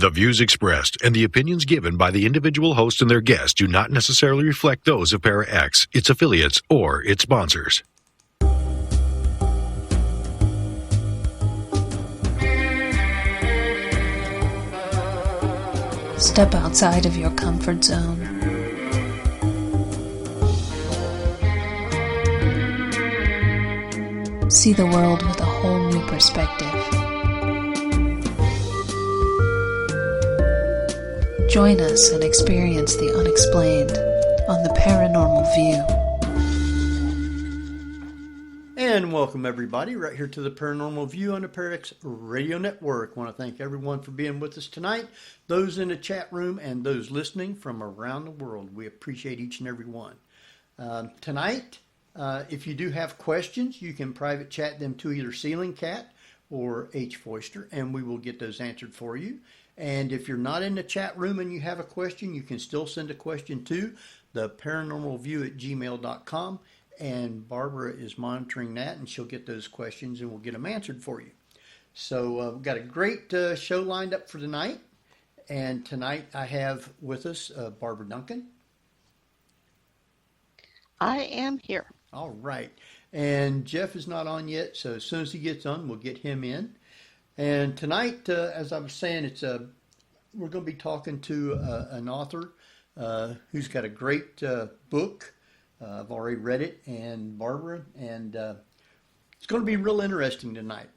The views expressed and the opinions given by the individual host and their guests do not necessarily reflect those of ParaX, its affiliates, or its sponsors. Step outside of your comfort zone. See the world with a whole new perspective. Join us and experience the unexplained on the Paranormal View. And welcome everybody right here to the Paranormal View on the ParaX Radio Network. I want to thank everyone for being with us tonight. Those in the chat room and those listening from around the world. We appreciate each and every one. Tonight, if you do have questions, you can private chat them to either Ceiling Cat or H. Foister, and we will get those answered for you. And if you're not in the chat room and you have a question, you can still send a question to the paranormalview@gmail.com. And Barbara is monitoring that, and she'll get those questions, and we'll get them answered for you. So we've got a great show lined up for tonight. And tonight I have with us Barbara Duncan. I am here. All right. And Jeff is not on yet, so as soon as he gets on, we'll get him in. And tonight, as I was saying, we're going to be talking to an author who's got a great book. I've already read it, and Barbara, and it's going to be real interesting tonight.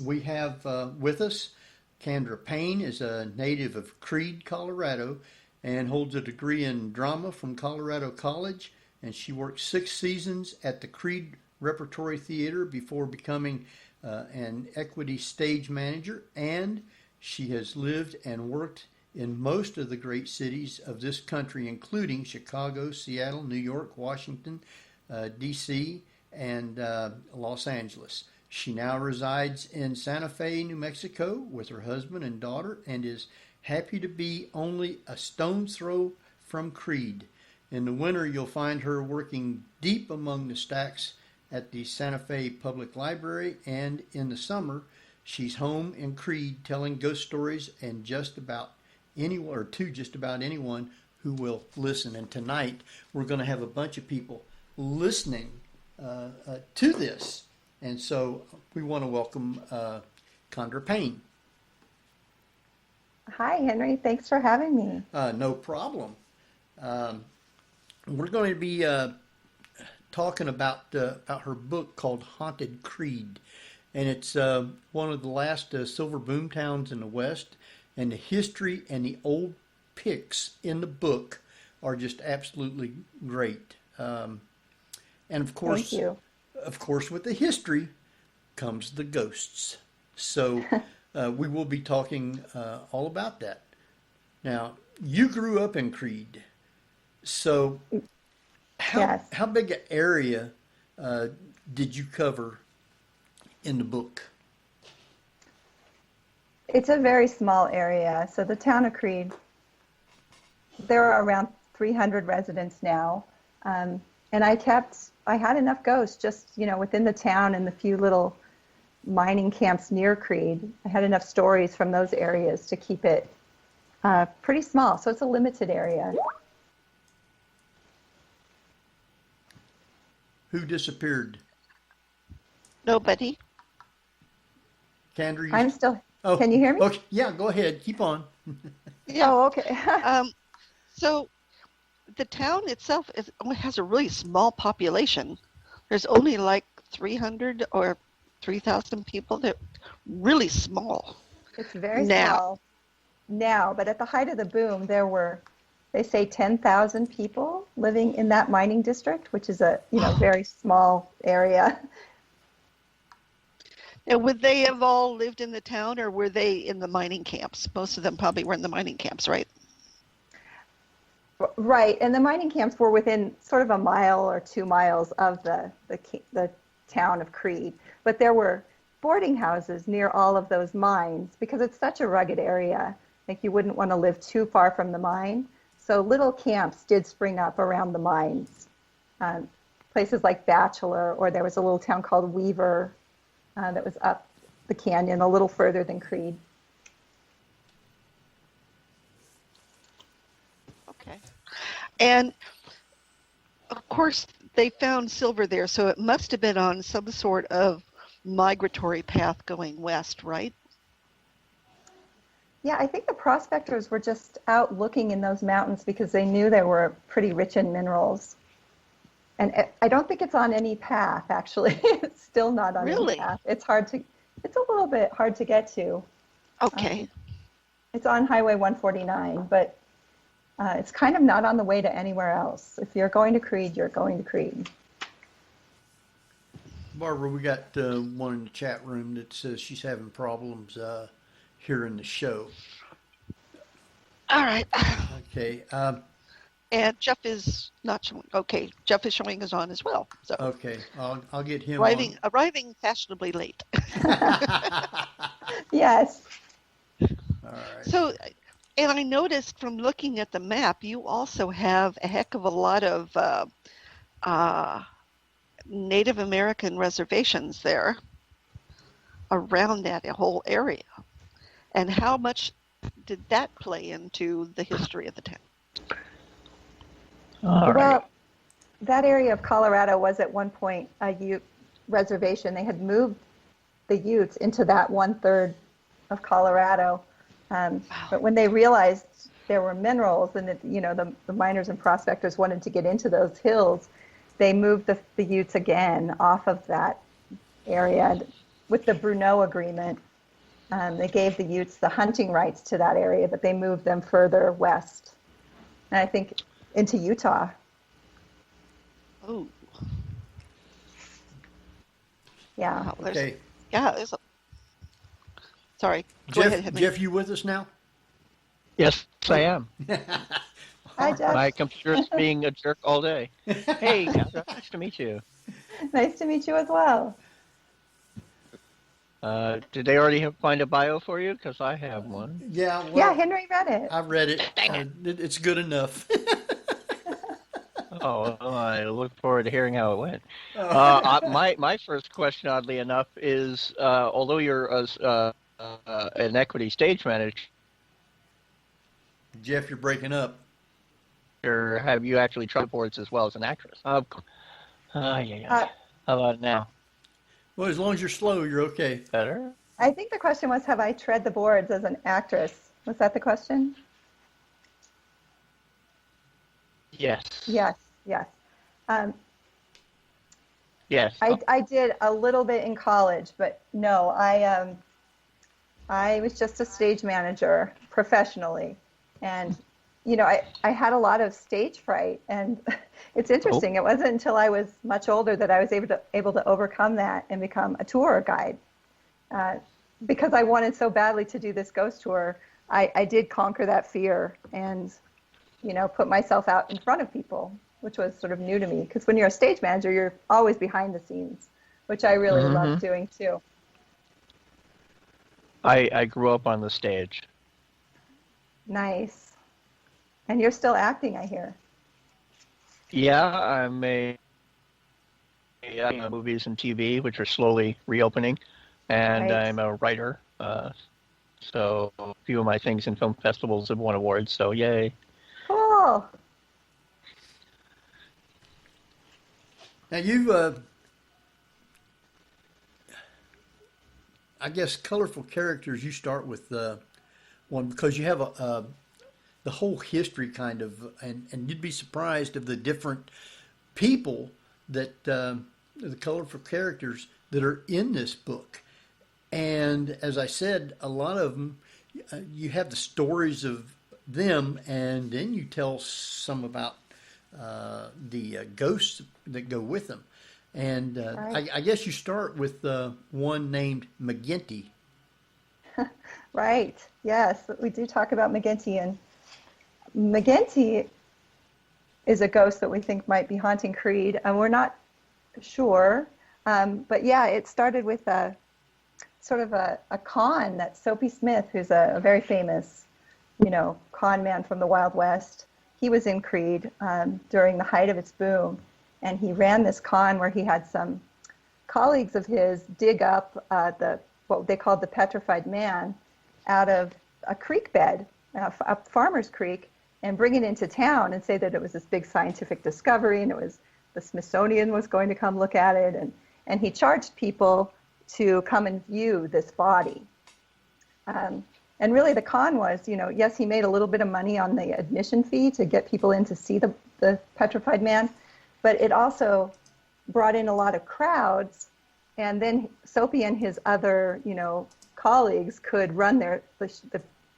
We have with us Kandra Payne, is a native of Creede, Colorado, and holds a degree in drama from Colorado College, and she worked 6 seasons at the Creede Repertory Theatre before becoming an equity stage manager, and she has lived and worked in most of the great cities of this country, including Chicago, Seattle, New York, Washington, D.C., and Los Angeles. She now resides in Santa Fe, New Mexico with her husband and daughter, and is happy to be only a stone's throw from Creede. In the winter, you'll find her working deep among the stacks at the Santa Fe Public Library, and in the summer, she's home in Creede telling ghost stories and just about anyone who will listen. And tonight, we're going to have a bunch of people listening to this. And so we want to welcome Kandra Payne. Hi, Henry. Thanks for having me. No problem. We're going to be talking about her book called Haunted Creede. And it's one of the last silver boom towns in the West. And the history and the old pics in the book are just absolutely great. And of course, Thank you. Of course, with the history comes the ghosts. So we will be talking all about that. Now, you grew up in Creede. So how big an area did you cover in the book? It's a very small area. So the town of Creede, there are around 300 residents now. And I had enough ghosts just, within the town and the few little mining camps near Creede. I had enough stories from those areas to keep it pretty small. So it's a limited area. Who disappeared? Nobody. Kandra, I'm still... Oh, can you hear me? Okay, yeah, go ahead. Keep on. Yeah. Oh, okay. So the town itself only has a really small population. There's only like 300 or 3,000 people. They're really small. It's very small now, but at the height of the boom, there were, they say, 10,000 people living in that mining district, which is a very small area. And would they have all lived in the town, or were they in the mining camps? Most of them probably were in the mining camps, right? Right, and the mining camps were within sort of a mile or 2 miles of the town of Creede. But there were boarding houses near all of those mines because it's such a rugged area. Like you wouldn't want to live too far from the mine. So little camps did spring up around the mines. Places like Bachelor, or there was a little town called Weaver that was up the canyon a little further than Creede. Okay. And of course, they found silver there, so it must have been on some sort of migratory path going west, right? Yeah, I think the prospectors were just out looking in those mountains because they knew they were pretty rich in minerals. And I don't think it's on any path, actually. It's still not on any Really? path. It's a little bit hard to get to. Okay. It's on Highway 149, but it's kind of not on the way to anywhere else. If you're going to Creede, you're going to Creede. Barbara, we got one in the chat room that says she's having problems hearing the show. All right. Okay. And Jeff is not showing. Okay, Jeff is showing us on as well. So Okay. I'll get him arriving fashionably late. Yes. on. All right. So, and I noticed from looking at the map, you also have a heck of a lot of Native American reservations there around that whole area. And how much did that play into the history of the town? All right. Well, that area of Colorado was at one point a Ute reservation. They had moved the Utes into that 1/3 of Colorado. But when they realized there were minerals and that, the miners and prospectors wanted to get into those hills, they moved the Utes again off of that area. With the Bruneau Agreement, they gave the Utes the hunting rights to that area, but they moved them further west. And I think into Utah. Oh, Yeah. wow, Okay. there's a, sorry, go ahead, Henry. Jeff, you with us now? Yes, I am. Hi, Jeff. My computer's being a jerk all day. Hey, Kandra, nice to meet you. Nice to meet you as well. Did they already find a bio for you? Because I have one. Yeah. Well, Yeah, Henry read it. I read it. It's good enough. Oh, well, I look forward to hearing how it went. My first question, oddly enough, is although you're an equity stage manager, Jeff, you're breaking up. have you actually tried boards as well as an actress? Yeah. How about now? Well, as long as you're slow, you're okay. Better? I think the question was, have I tread the boards as an actress? Was that the question? Yes. Yes, yes. Yes. I did a little bit in college, but no, I was just a stage manager professionally. And, I had a lot of stage fright. And it's interesting. It wasn't until I was much older that I was able to overcome that and become a tour guide. Because I wanted so badly to do this ghost tour, I did conquer that fear and, put myself out in front of people, which was sort of new to me. Because when you're a stage manager, you're always behind the scenes, which I really love doing too. I grew up on the stage. Nice. And you're still acting, I hear. Yeah, I'm movies and TV, which are slowly reopening, and Right. I'm a writer. So a few of my things in film festivals have won awards. So yay! Cool. Now you've, I guess, colorful characters. You start with one because you have the whole history kind of, and you'd be surprised of the different people that the colorful characters that are in this book. And as I said, a lot of them, you have the stories of them, and then you tell some about the ghosts that go with them. And Right. I guess you start with one named McGinty. Right. Yes, we do talk about McGinty. And McGinty is a ghost that we think might be haunting Creede, and we're not sure. But yeah, it started with a sort of a con that Soapy Smith, who's a very famous, con man from the Wild West. He was in Creede during the height of its boom, and he ran this con where he had some colleagues of his dig up what they called the petrified man out of a creek bed, a farmer's creek, and bring it into town and say that it was this big scientific discovery and it was the Smithsonian was going to come look at it. And he charged people to come and view this body. And really the con was, yes, he made a little bit of money on the admission fee to get people in to see the petrified man, but it also brought in a lot of crowds. And then Soapy and his other, colleagues could run the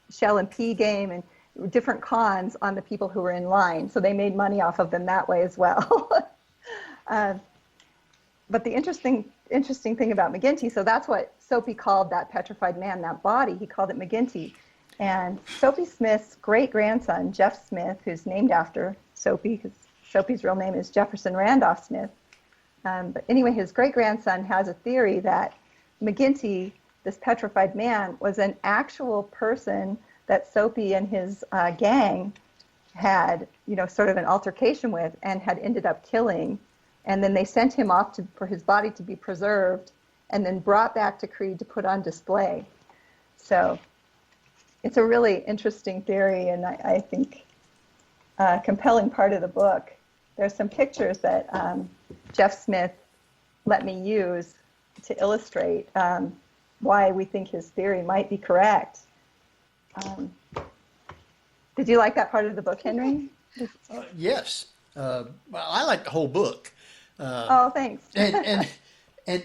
shell and pea game and different cons on the people who were in line. So they made money off of them that way as well. But the interesting thing about McGinty, so that's what Soapy called that petrified man, that body, he called it McGinty. And Soapy Smith's great-grandson, Jeff Smith, who's named after Soapy, because Soapy's real name is Jefferson Randolph Smith. But anyway, his great-grandson has a theory that McGinty, this petrified man, was an actual person that Soapy and his gang had, sort of an altercation with and had ended up killing. And then they sent him off for his body to be preserved and then brought back to Creede to put on display. So it's a really interesting theory, and I think a compelling part of the book. There's some pictures that Jeff Smith let me use to illustrate why we think his theory might be correct. Did you like that part of the book, Henry? Yes. Well, I like the whole book. Oh, thanks. and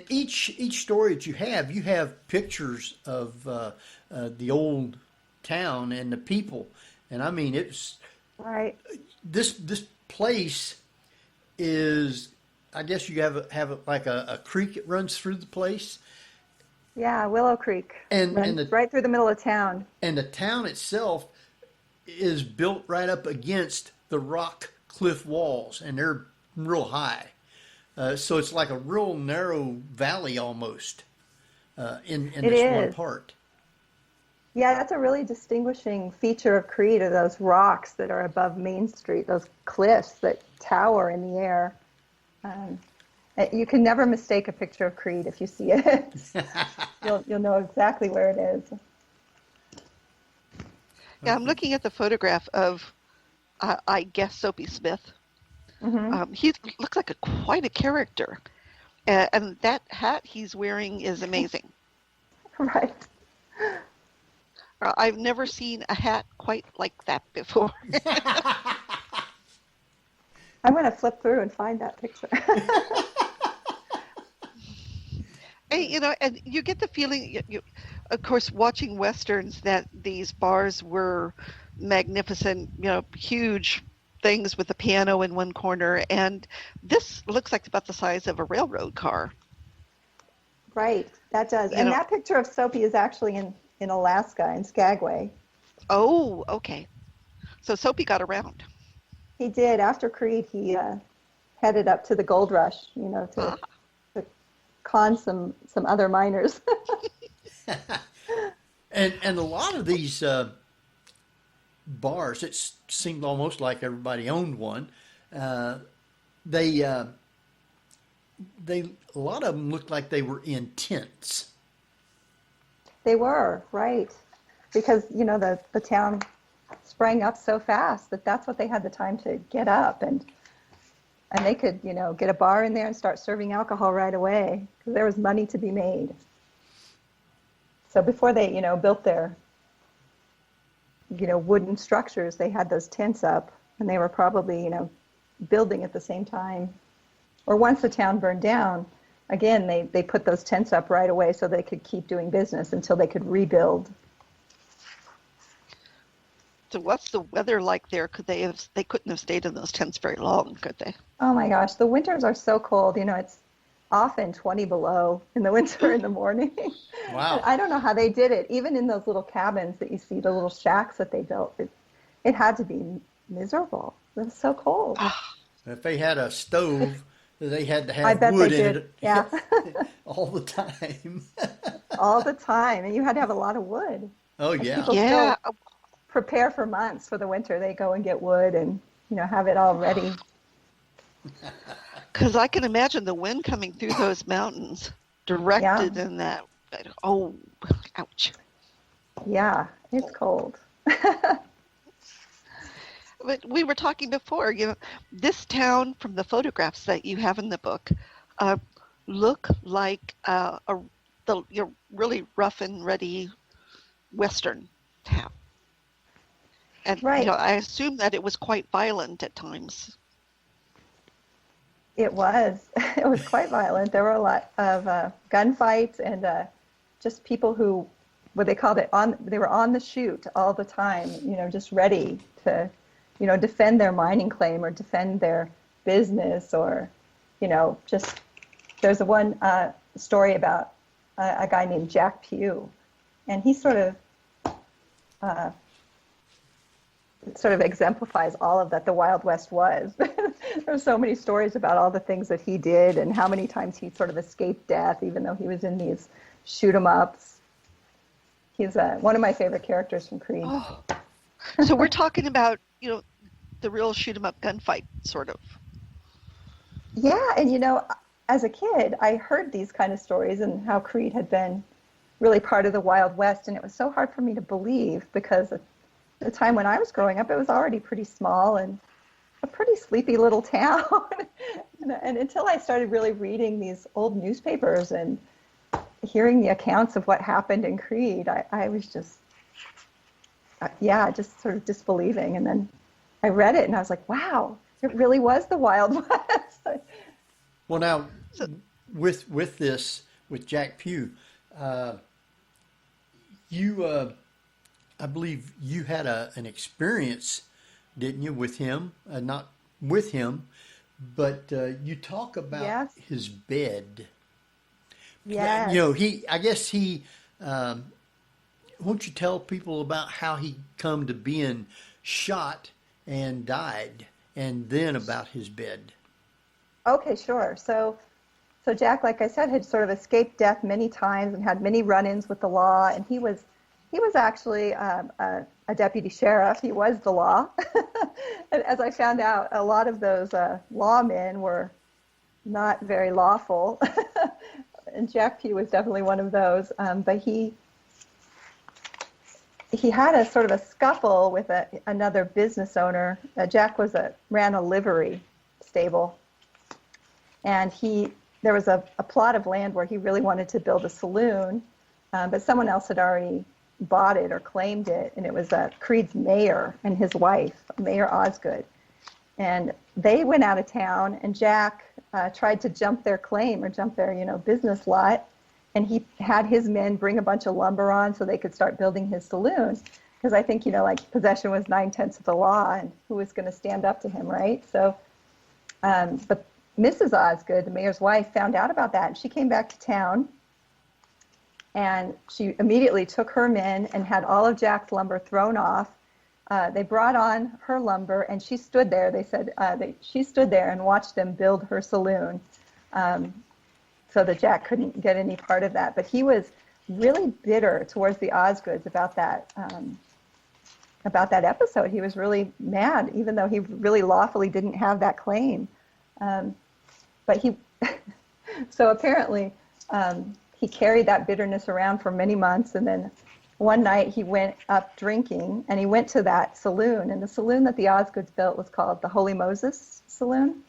each story that you have pictures of the old town and the people, and I mean it's right. This place is, I guess you have like a creek that runs through the place. Yeah, Willow Creek, and right through the middle of town. And the town itself is built right up against the rock cliff walls, and they're real high. So it's like a real narrow valley almost in this one part. Yeah, that's a really distinguishing feature of Creede, are those rocks that are above Main Street, those cliffs that tower in the air. You can never mistake a picture of Creede if you see it. You'll know exactly where it is. Yeah, I'm looking at the photograph of, I guess, Soapy Smith. Mm-hmm. He looks like quite a character. And that hat he's wearing is amazing. Right. I've never seen a hat quite like that before. I'm going to flip through and find that picture. Hey, and you get the feeling, of course, watching Westerns, that these bars were magnificent, huge things with a piano in one corner. And this looks like about the size of a railroad car. Right, that does. And that picture of Soapy is actually in Alaska, in Skagway. Oh, okay. So Soapy got around. He did. After Creede, he headed up to the gold rush, to con some other miners. and a lot of these bars, it seemed almost like everybody owned one. They a lot of them looked like they were in tents. They were, right, because the town sprang up so fast that's what they had the time to get up, and they could get a bar in there and start serving alcohol right away because there was money to be made. So before they built their wooden structures, they had those tents up, and they were probably building at the same time. Or once the town burned down, again, they put those tents up right away so they could keep doing business until they could rebuild. So what's the weather like there? They couldn't have stayed in those tents very long, could they? Oh my gosh, the winters are so cold. It's often 20 below in the winter in the morning. Wow. I don't know how they did it. Even in those little cabins that you see, the little shacks that they built, it had to be miserable. It was so cold. If they had a stove, they had to have wood in it. Yeah. All the time. All the time. And you had to have a lot of wood. Oh, yeah. Yeah. Prepare for months for the winter. They go and get wood and, have it all ready. Because I can imagine the wind coming through those mountains directed in that. Oh, ouch. Yeah, it's cold. but we were talking before, this town from the photographs that you have in the book uh, look like your really rough and ready Western town. And Right. I assume that it was quite violent at times. It was. It was quite violent. There were a lot of gunfights and just people who, what they called it, they were on the shoot all the time, just ready to, defend their mining claim or defend their business or, just, there's one story about a guy named Jack Pugh, and he sort of exemplifies all of that the Wild West was. There's so many stories about all the things that he did and how many times he sort of escaped death, even though he was in these shoot-'em-ups. He's one of my favorite characters from Creed. Oh. So we're talking about, the real shoot-'em-up gunfight, sort of. Yeah, and as a kid, I heard these kind of stories and how Creed had been really part of the Wild West, and it was so hard for me to believe because at the time when I was growing up, it was already pretty small and a pretty sleepy little town. and until I started really reading these old newspapers and hearing the accounts of what happened in Creed, I was just, just sort of disbelieving. And then I read it and I was like, wow, it really was the Wild West. Well, now, with Jack Pugh, I believe you had an experience, didn't you, with him? Not with him, but you talk about his bed. Yes. I guess he, won't you tell people about how he come to being shot and died, and then about his bed? Okay, sure. So Jack, like I said, had sort of escaped death many times and had many run-ins with the law, and he was actually a deputy sheriff. He was the law. And as I found out, a lot of those lawmen were not very lawful. And Jack Pugh was definitely one of those. But he had a sort of a scuffle with another business owner. Jack ran a livery stable. And there was a plot of land where he really wanted to build a saloon, but someone else had already bought it or claimed it, and it was Creed's mayor and his wife, Mayor Osgood. And they went out of town, and Jack tried to jump their claim or jump their, business lot, and he had his men bring a bunch of lumber on so they could start building his saloon. Because I think, possession was 9/10 of the law, and who was going to stand up to him, right? So, but Mrs. Osgood, the mayor's wife, found out about that, and she came back to town, and she immediately took her men and had all of Jack's lumber thrown off. They brought on her lumber, and she stood there. They said she stood there and watched them build her saloon, so that Jack couldn't get any part of that. But he was really bitter towards the Osgoods about that episode. He was really mad, even though he really lawfully didn't have that claim. But so apparently he carried that bitterness around for many months, and then one night he went up drinking, and he went to that saloon, and the saloon that the Osgoods built was called the Holy Moses Saloon.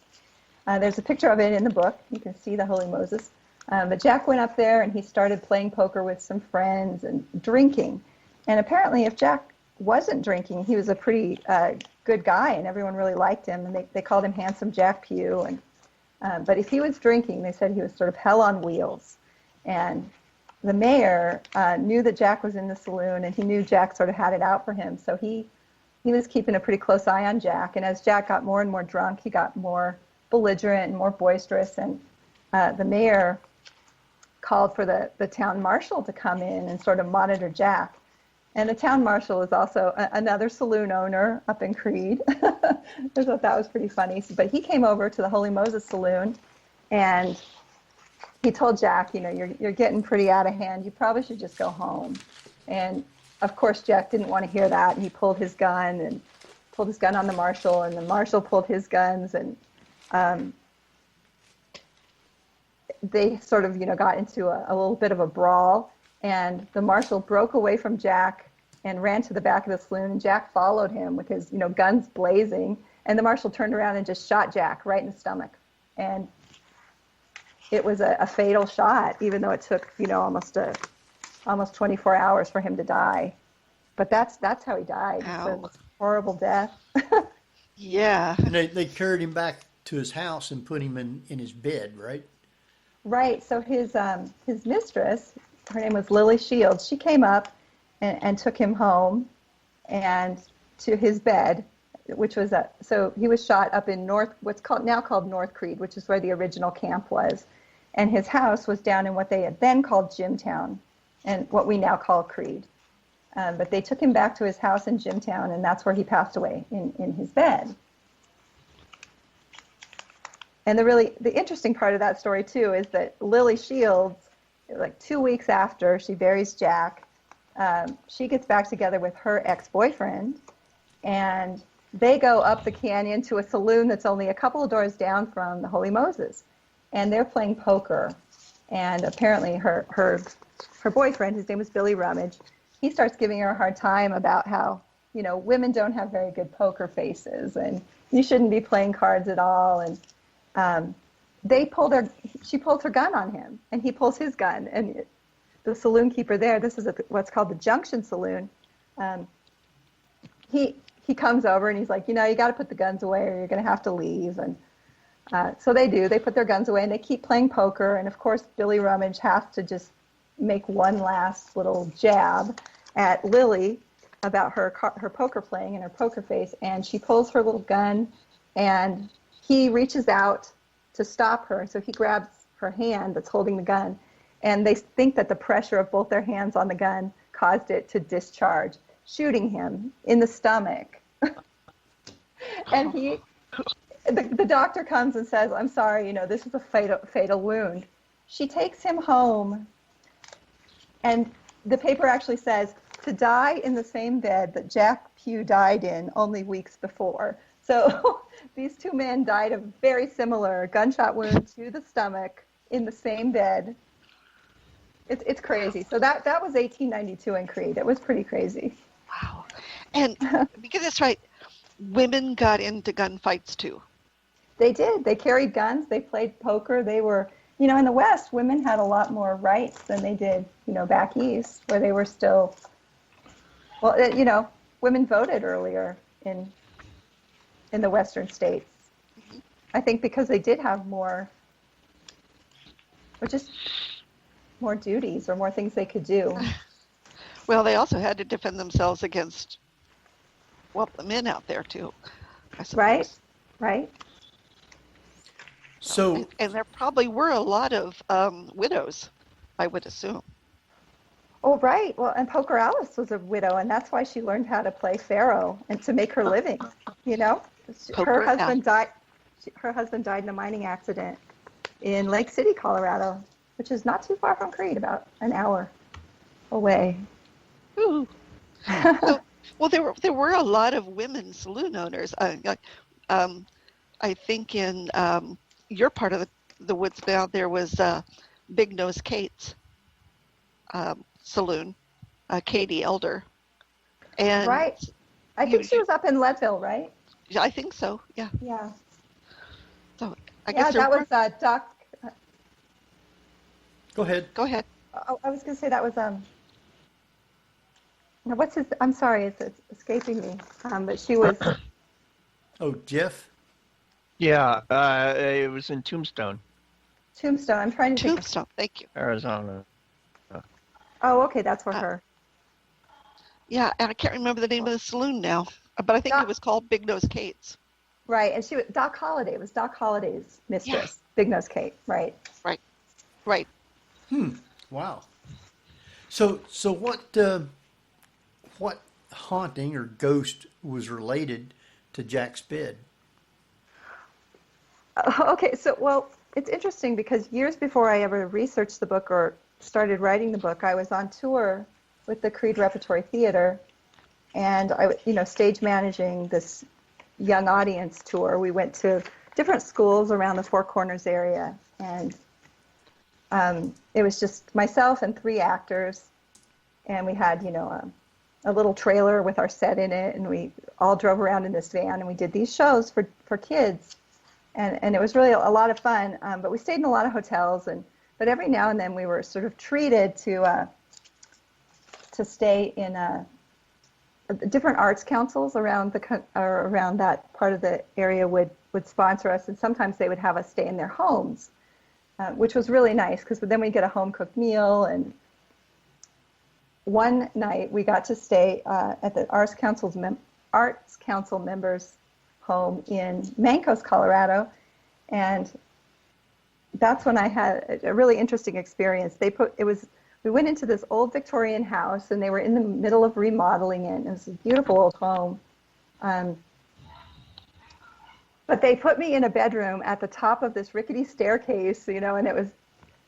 There's a picture of it in the book. You can see the Holy Moses. But Jack went up there, and he started playing poker with some friends and drinking. And apparently if Jack wasn't drinking, he was a pretty good guy, and everyone really liked him, and they called him Handsome Jack Pugh. But if he was drinking, they said he was sort of hell on wheels. And the mayor knew that Jack was in the saloon, and he knew Jack sort of had it out for him. So he was keeping a pretty close eye on Jack. And as Jack got more and more drunk, he got more belligerent and more boisterous. And the mayor called for the town marshal to come in and sort of monitor Jack. And the town marshal is also another saloon owner up in Creede. I thought that was pretty funny. But he came over to the Holy Moses Saloon, and he told Jack, you're getting pretty out of hand. You probably should just go home. And of course, Jack didn't want to hear that, and he pulled his gun on the marshal, and the marshal pulled his guns, and they sort of, got into a little bit of a brawl, and the marshal broke away from Jack and ran to the back of the saloon, and Jack followed him with his, guns blazing, and the marshal turned around and just shot Jack right in the stomach. And it was a fatal shot, even though it took, almost 24 hours for him to die. But that's how he died. Ow. It's a horrible death. Yeah. And they carried him back to his house and put him in his bed, right? Right. So his mistress, her name was Lily Shields, she came up and took him home and to his bed, which was so he was shot up in what's now called North Creede, which is where the original camp was. And his house was down in what they had then called Jimtown, and what we now call Creede. But they took him back to his house in Jimtown, and that's where he passed away, in his bed. And the interesting part of that story, too, is that Lily Shields, like 2 weeks after she buries Jack, she gets back together with her ex-boyfriend, and they go up the canyon to a saloon that's only a couple of doors down from the Holy Moses. And they're playing poker. And apparently her boyfriend, his name was Billy Rummage, he starts giving her a hard time about how, women don't have very good poker faces, and you shouldn't be playing cards at all. And she pulls her gun on him, and he pulls his gun. And the saloon keeper there, this is what's called the Junction Saloon, he comes over and he's like, you got to put the guns away or you're going to have to leave. And so they do. They put their guns away and they keep playing poker. And of course, Billy Rummage has to just make one last little jab at Lily about her poker playing and her poker face. And she pulls her little gun and he reaches out to stop her. So he grabs her hand that's holding the gun. And they think that the pressure of both their hands on the gun caused it to discharge, shooting him in the stomach. And the doctor comes and says, I'm sorry, this is a fatal wound. She takes him home, and the paper actually says, to die in the same bed that Jack Pugh died in only weeks before. So these two men died of very similar gunshot wound to the stomach in the same bed. It's crazy. So that was 1892 in Creede. It was pretty crazy. Wow. And because that's right, women got into gunfights too. They did. They carried guns. They played poker. They were, in the West, women had a lot more rights than they did, back East, where they were still, women voted earlier in the Western states. Mm-hmm. I think because they did have more duties or more things they could do. Well, they also had to defend themselves against, the men out there too, I suppose. Right. So, and there probably were a lot of widows, I would assume. Oh, right. Well, and Poker Alice was a widow, and that's why she learned how to play faro and to make her living. Her husband died. Her husband died in a mining accident in Lake City, Colorado, which is not too far from Creede, about an hour away. Ooh. There were a lot of women saloon owners. I think in your part of the woods now there was Big Nose Kate's saloon, Katie Elder, and right. I think she was up in Leadville, right? I think so. Yeah. Yeah. So I guess that was Doc. go ahead. Go ahead. I was going to say that was what's his? I'm sorry, it's escaping me. But she was. Oh, Jeff? Yeah, it was in Tombstone, Tombstone. I'm trying to think. Tombstone. Thank you. Arizona. Oh, okay, that's for her. Yeah, and I can't remember the name of the saloon now, but I think it was called Big Nose Kate's. Right, and she was Doc Holliday. It was Doc Holliday's mistress, Big Nose Kate. Right. Right. Wow. So what haunting or ghost was related to Jack's bed? Okay, so, it's interesting because years before I ever researched the book or started writing the book, I was on tour with the Creede Repertory Theatre, and I, stage managing this young audience tour. We went to different schools around the Four Corners area, and it was just myself and 3 actors, and we had, a a little trailer with our set in it, and we all drove around in this van, and we did these shows for kids, and it was really a lot of fun. But we stayed in a lot of hotels, but every now and then we were sort of treated to stay in different arts councils around around that part of the area would sponsor us, and sometimes they would have us stay in their homes, which was really nice because then we'd get a home cooked meal. And one night we got to stay at the Arts Council members' home in Mancos, Colorado, and that's when I had a really interesting experience. We went into this old Victorian house, and they were in the middle of remodeling it. It was a beautiful old home. But they put me in a bedroom at the top of this rickety staircase, and it was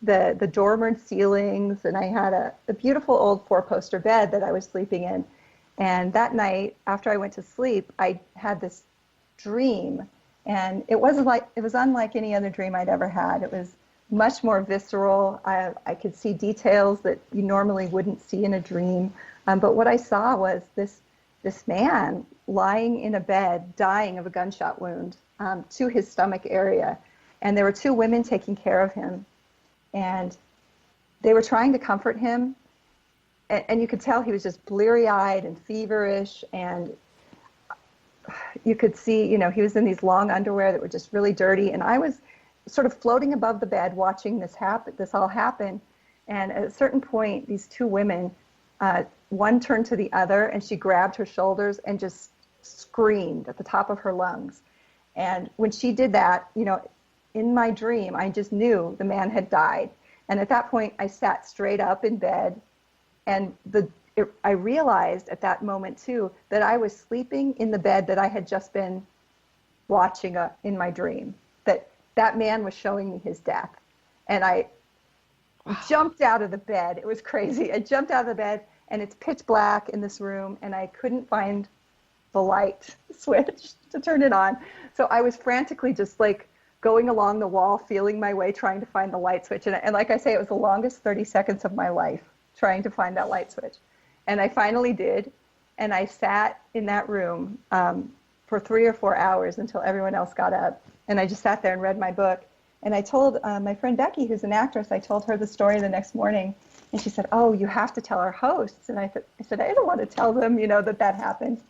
the dormered ceilings, and I had a beautiful old 4-poster bed that I was sleeping in. And that night, after I went to sleep, I had this dream, and it was unlike any other dream I'd ever had. It was much more visceral. I could see details that you normally wouldn't see in a dream. But what I saw was this man lying in a bed, dying of a gunshot wound to his stomach area. And there were 2 women taking care of him. And they were trying to comfort him. And you could tell he was just bleary-eyed and feverish. And you could see, he was in these long underwear that were just really dirty. And I was sort of floating above the bed watching this all happen. And at a certain point, these 2 women, one turned to the other, and she grabbed her shoulders and just screamed at the top of her lungs. And when she did that, in my dream, I just knew the man had died. And at that point, I sat straight up in bed, and I realized at that moment too that I was sleeping in the bed that I had just been watching in my dream. That man was showing me his death. And I jumped out of the bed. It was crazy. I jumped out of the bed, and it's pitch black in this room, and I couldn't find the light switch to turn it on. So I was frantically just going along the wall, feeling my way, trying to find the light switch. And like I say, it was the longest 30 seconds of my life trying to find that light switch. And I finally did. And I sat in that room for 3 or 4 hours until everyone else got up. And I just sat there and read my book. And I told my friend Becky, who's an actress, I told her the story the next morning. And she said, "Oh, you have to tell our hosts." And I said, "I don't want to tell them, that happened."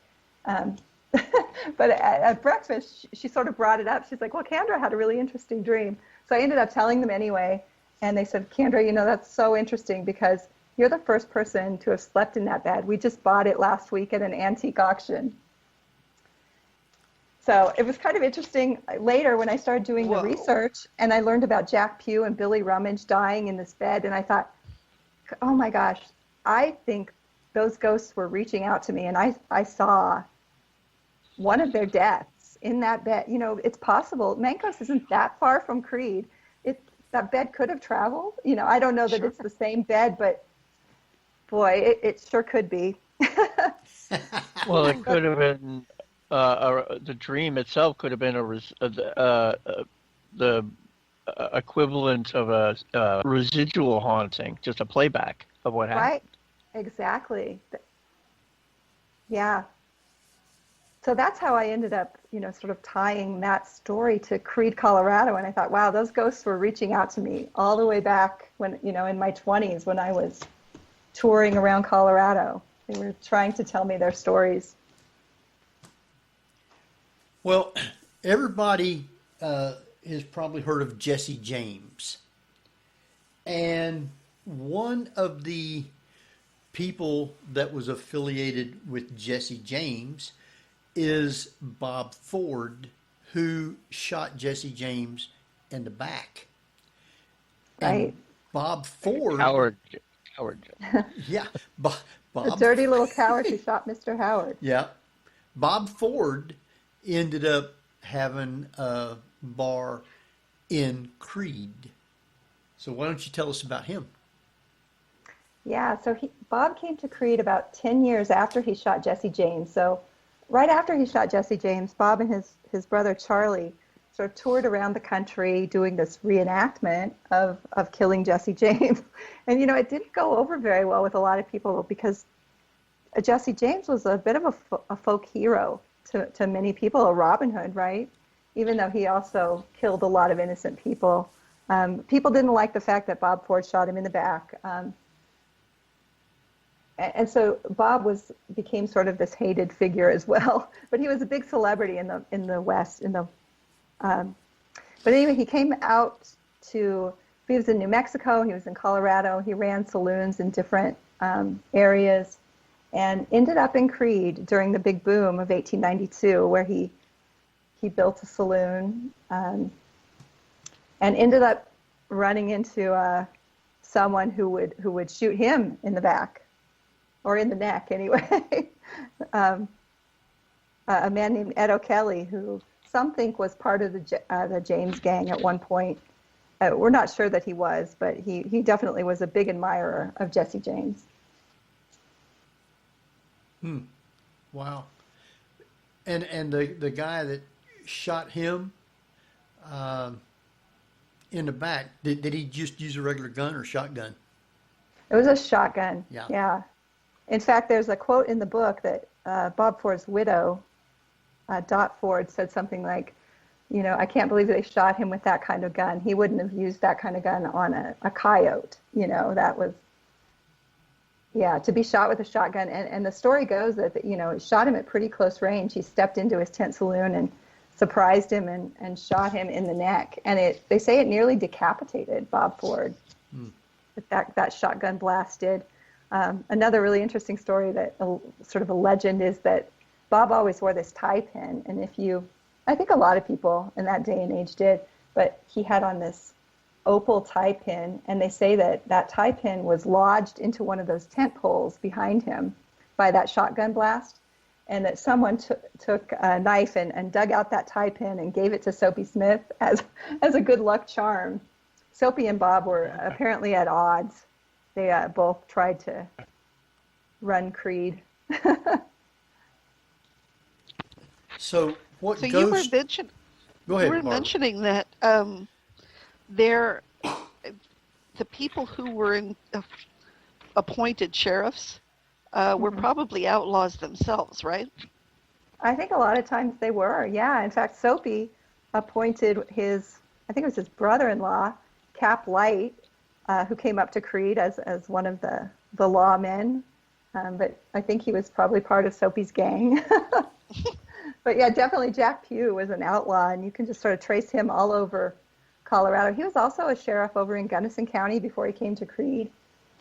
But at breakfast, she sort of brought it up. She's like, "Well, Kandra had a really interesting dream." So I ended up telling them anyway. And they said, "Kandra, that's so interesting because you're the first person to have slept in that bed. We just bought it last week at an antique auction." So it was kind of interesting later when I started doing the research, and I learned about Jack Pugh and Billy Rummage dying in this bed. And I thought, oh my gosh, I think those ghosts were reaching out to me, and I saw one of their deaths in that bed. It's possible. Mancos isn't that far from Creede. That bed could have traveled. I don't know that it's the same bed, but boy, it sure could be. Well, it could have been the dream itself could have been the equivalent of a residual haunting, just a playback of what happened. Right, exactly. Yeah. So that's how I ended up, sort of tying that story to Creede, Colorado. And I thought, wow, those ghosts were reaching out to me all the way back when, in my 20s when I was touring around Colorado. They were trying to tell me their stories. Well, everybody has probably heard of Jesse James. And one of the people that was affiliated with Jesse James is Bob Ford, who shot Jesse James in the back. Right. And Bob Ford. Howard. Yeah. Bob. The dirty little coward who shot Mr. Howard. Yeah. Bob Ford ended up having a bar in Creede. So why don't you tell us about him? Yeah, so Bob came to Creede about 10 years after he shot Jesse James. So right after he shot Jesse James, Bob and his brother Charlie sort of toured around the country doing this reenactment of killing Jesse James. And, it didn't go over very well with a lot of people because Jesse James was a bit of a folk hero to many people, a Robin Hood, right? Even though he also killed a lot of innocent people. People didn't like the fact that Bob Ford shot him in the back. And so Bob became sort of this hated figure as well. But he was a big celebrity in the West. But anyway, he came out to. He was in New Mexico. He was in Colorado. He ran saloons in different areas, and ended up in Creede during the big boom of 1892, where he built a saloon, and ended up running into someone who would shoot him in the back. Or in the neck, anyway. A man named Ed O'Kelly, who some think was part of the James gang at one point. We're not sure that he was, but he definitely was a big admirer of Jesse James. Wow. And the guy that shot him in the back, did he just use a regular gun or shotgun? It was a shotgun. Yeah. In fact, there's a quote in the book that Bob Ford's widow, Dot Ford, said something like, I can't believe they shot him with that kind of gun. He wouldn't have used that kind of gun on a coyote. That was, to be shot with a shotgun. And the story goes that, it shot him at pretty close range. He stepped into his tent saloon and surprised him and shot him in the neck. And they say it nearly decapitated Bob Ford. That shotgun blast did. Another really interesting story that sort of a legend is that Bob always wore this tie pin, and I think a lot of people in that day and age did, but he had on this opal tie pin, and they say that tie pin was lodged into one of those tent poles behind him by that shotgun blast, and that someone took a knife and dug out that tie pin and gave it to Soapy Smith as a good luck charm. Soapy and Bob were apparently at odds. They both tried to run Creede. So what So goes? you were Go ahead, you were Barbara. mentioning that the people who were appointed sheriffs were probably outlaws themselves, right? I think a lot of times they were, yeah. In fact, Soapy appointed I think it was his brother-in-law, Cap Light, who came up to Creede as one of the lawmen. But I think he was probably part of Soapy's gang. But yeah, definitely Jack Pugh was an outlaw, and you can just sort of trace him all over Colorado. He was also a sheriff over in Gunnison County before he came to Creede.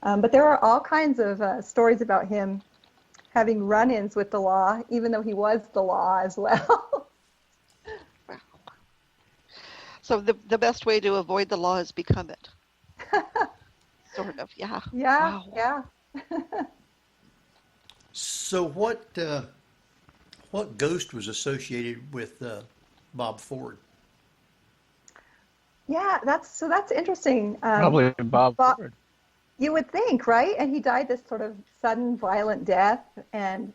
But there are all kinds of stories about him having run-ins with the law, even though he was the law as well. So the best way to avoid the law is become it. Sort of, yeah. Yeah, Wow. yeah. So what ghost was associated with Bob Ford? Yeah, that's interesting. Probably Bob Ford. You would think, right? And he died this sort of sudden, violent death. And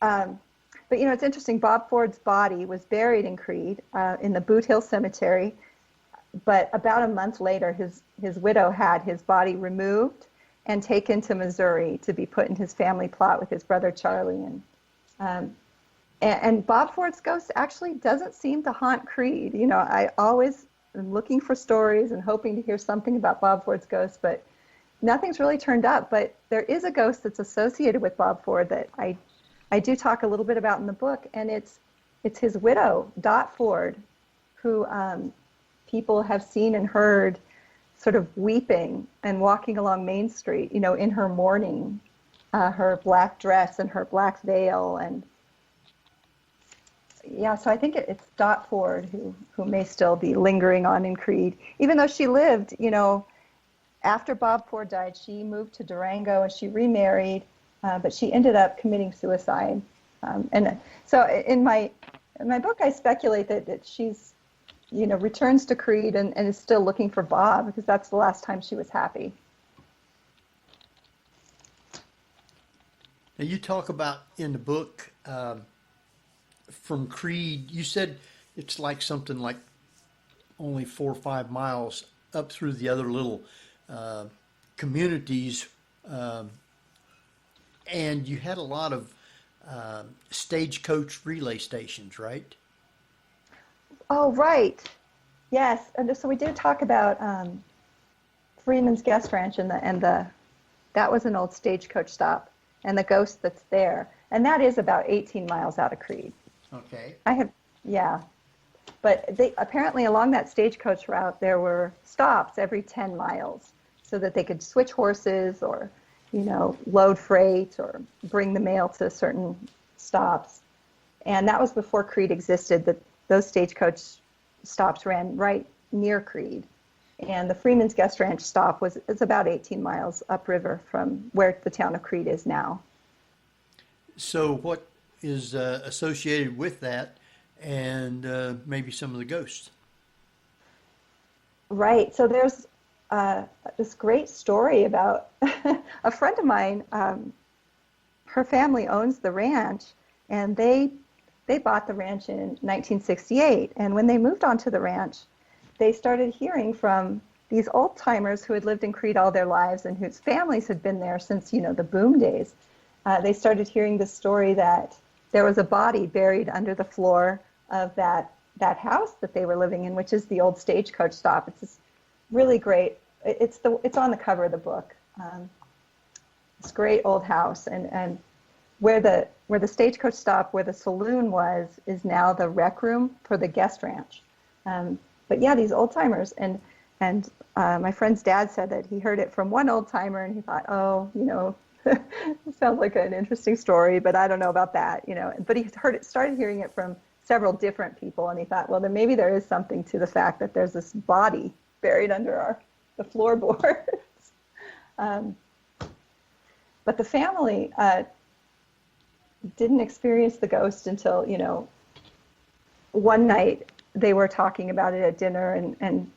but it's interesting. Bob Ford's body was buried in Creede in the Boot Hill Cemetery. But about a month later, his widow had his body removed and taken to Missouri to be put in his family plot with his brother Charlie. And Bob Ford's ghost actually doesn't seem to haunt Creede. I always am looking for stories and hoping to hear something about Bob Ford's ghost, but nothing's really turned up. But there is a ghost that's associated with Bob Ford that I do talk a little bit about in the book, and it's his widow, Dot Ford, who people have seen and heard sort of weeping and walking along Main Street, in her mourning, her black dress and her black veil. And yeah, so I think it's Dot Ford who may still be lingering on in Creede, even though she lived, after Bob Ford died, she moved to Durango and she remarried, but she ended up committing suicide. And so in my book, I speculate that she's, returns to Creede and is still looking for Bob, because that's the last time she was happy. Now you talk about in the book from Creede, you said it's like something like only 4 or 5 miles up through the other little communities And you had a lot of stagecoach relay stations, right? Oh, right. Yes. And so we did talk about Freeman's Guest Ranch that was an old stagecoach stop, and the ghost that's there. And that is about 18 miles out of Creede. Okay. Yeah. But apparently along that stagecoach route, there were stops every 10 miles so that they could switch horses or, load freight or bring the mail to certain stops. And that was before Creede existed. Those stagecoach stops ran right near Creede. And the Freeman's Guest Ranch stop is about 18 miles upriver from where the town of Creede is now. So what is associated with that and maybe some of the ghosts? Right. So there's this great story about a friend of mine. Her family owns the ranch, and they bought the ranch in 1968. And when they moved onto the ranch, they started hearing from these old timers who had lived in Creede all their lives and whose families had been there since, the boom days. They started hearing the story that there was a body buried under the floor of that house that they were living in, which is the old stagecoach stop. It's this really great. It's on the cover of the book. It's a great old house, and where the stagecoach stop, where the saloon was, is now the rec room for the guest ranch. But yeah, these old timers, and my friend's dad said that he heard it from one old timer, and he thought, it sounds like an interesting story, but I don't know about that, But he started hearing it from several different people, and he thought, well, then maybe there is something to the fact that there's this body buried under the floorboards. But the family didn't experience the ghost until, one night they were talking about it at dinner, and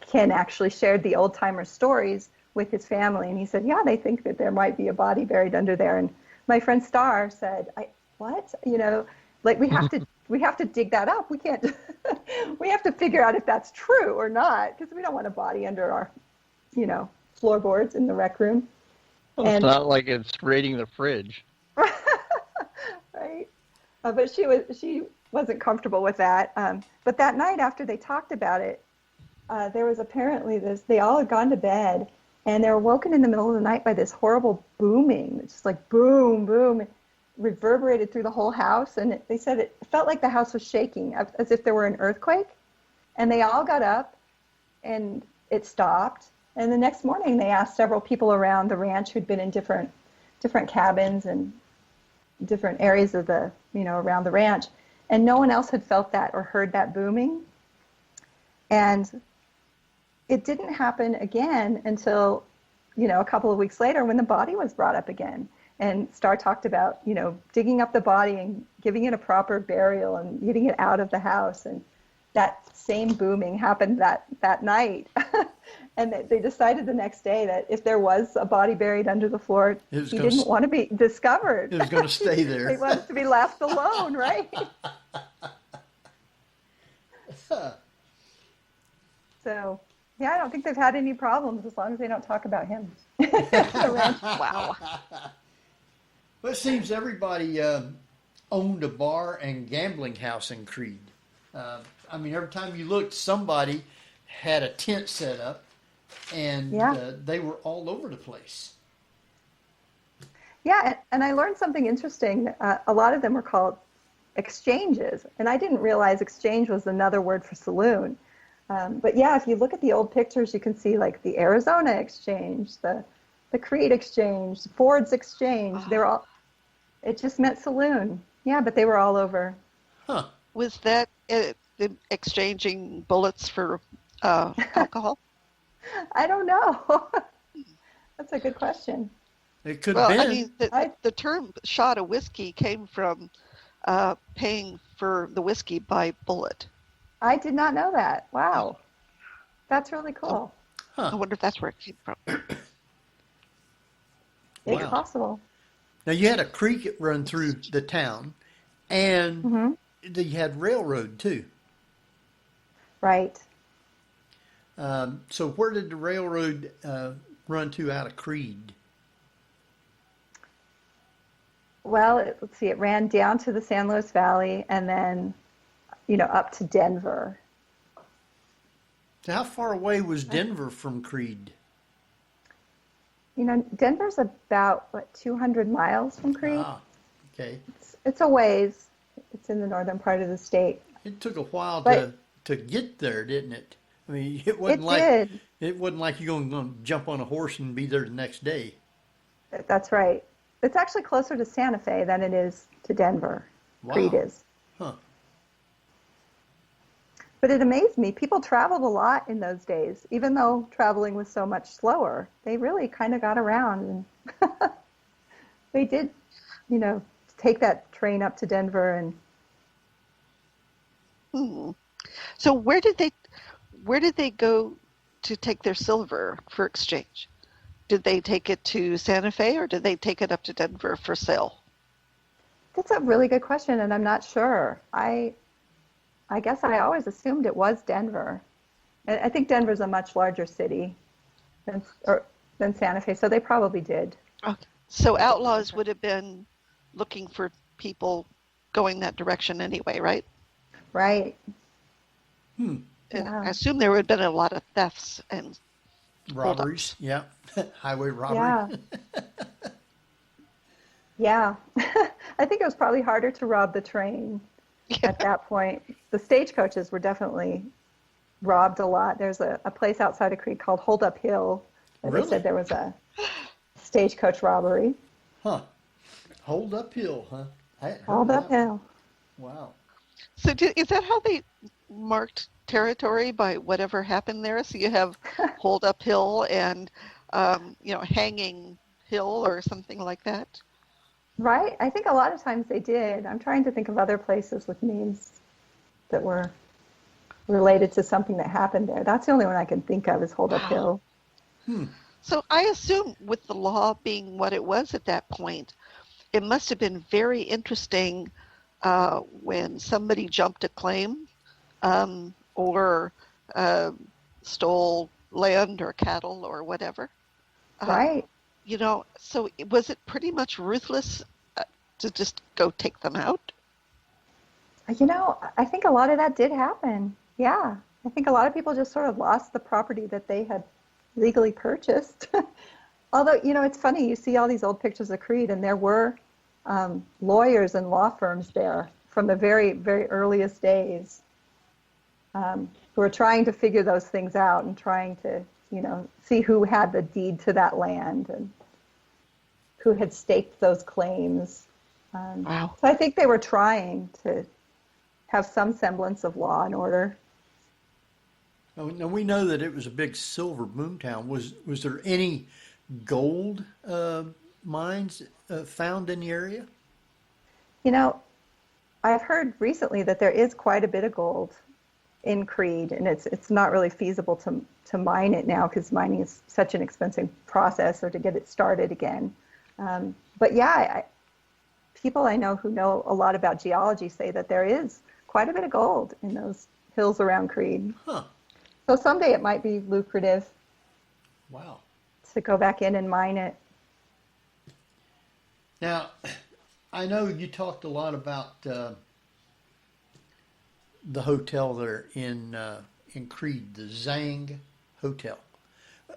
Ken actually shared the old timer stories with his family, and he said, yeah, they think that there might be a body buried under there. And my friend Star said, what? We have to dig that up. We can't, we have to figure out if that's true or not, because we don't want a body under our, floorboards in the rec room. Well, it's not like it's raiding the fridge. Right. But she wasn't comfortable with that. But that night after they talked about it, there was apparently they all had gone to bed, and they were woken in the middle of the night by this horrible booming. It's just like boom, boom. It reverberated through the whole house, and they said it felt like the house was shaking, as if there were an earthquake. And they all got up, and it stopped. And the next morning, they asked several people around the ranch who'd been in different cabins and different areas of around the ranch, and no one else had felt that or heard that booming. And it didn't happen again until, a couple of weeks later when the body was brought up again. And Star talked about, digging up the body and giving it a proper burial and getting it out of the house. And that same booming happened that night. And they decided the next day that if there was a body buried under the floor, he didn't want to be discovered. It was going to stay there. He wanted to be left alone, right? So, yeah, I don't think they've had any problems as long as they don't talk about him. Wow. Well, it seems everybody owned a bar and gambling house in Creede. Every time you looked, somebody had a tent set up, and they were all over the place. Yeah, and I learned something interesting. A lot of them were called exchanges, and I didn't realize exchange was another word for saloon. But yeah, if you look at the old pictures, you can see like the Arizona Exchange, the Creede Exchange, Ford's Exchange. They were all. It just meant saloon. Yeah, but they were all over. Huh? Was that exchanging bullets for alcohol? I don't know. That's a good question. It could have been. The term shot of whiskey came from paying for the whiskey by bullet. I did not know that. Wow. That's really cool. Huh. I wonder if that's where it came from. It's possible. Now, you had a creek that run through the town, and you had railroad, too. Right. So where did the railroad run to out of Creede? Well, let's see, it ran down to the San Luis Valley and then, up to Denver. So how far away was Denver from Creede? Denver's about, 200 miles from Creede? Ah, okay. It's a ways. It's in the northern part of the state. It took a while But to get there, didn't it? I mean, it did. It wasn't like you're going to jump on a horse and be there the next day. That's right. It's actually closer to Santa Fe than it is to Denver. Wow. Creede is. Huh. But it amazed me. People traveled a lot in those days, even though traveling was so much slower. They really kind of got around, and they did, take that train up to Denver and. So where did they go to take their silver for exchange? Did they take it to Santa Fe, or did they take it up to Denver for sale? That's a really good question, and I'm not sure. I guess I always assumed it was Denver. And I think Denver's a much larger city than Santa Fe, so they probably did. Okay. So outlaws would have been looking for people going that direction anyway, right? Right. And Yeah. I assume there would have been a lot of thefts and Robberies, yeah. Highway robbery. Yeah. Yeah. I think it was probably harder to rob the train at that point. The stagecoaches were definitely robbed a lot. There's a place outside of Creede called Hold Up Hill where Really? they said there was a stagecoach robbery. Huh. Hold uphill, huh? I hadn't heard Hold that. Up Hill. Wow. So is that how they marked territory, by whatever happened there? So you have Hold Up Hill and, Hanging Hill or something like that? Right. I think a lot of times they did. I'm trying to think of other places with names that were related to something that happened there. That's the only one I can think of is Hold Up Hill. So I assume with the law being what it was at that point, it must have been very interesting when somebody jumped a claim or stole land or cattle or whatever. Right. So was it pretty much ruthless to just go take them out? I think a lot of that did happen. Yeah. I think a lot of people just sort of lost the property that they had legally purchased. Although, it's funny, you see all these old pictures of Creede, and there were lawyers and law firms there from the very, very earliest days who were trying to figure those things out and trying to, see who had the deed to that land and who had staked those claims. Wow. So I think they were trying to have some semblance of law and order. Now we know that it was a big silver boom town. Was there any gold mines found in the area? I've heard recently that there is quite a bit of gold in Creede, and it's not really feasible to mine it now because mining is such an expensive process, or to get it started again. But yeah, people I know who know a lot about geology say that there is quite a bit of gold in those hills around Creede. Huh. So someday it might be lucrative Wow. to go back in and mine it. Now, I know you talked a lot about the hotel there in Creede, the Zang Hotel.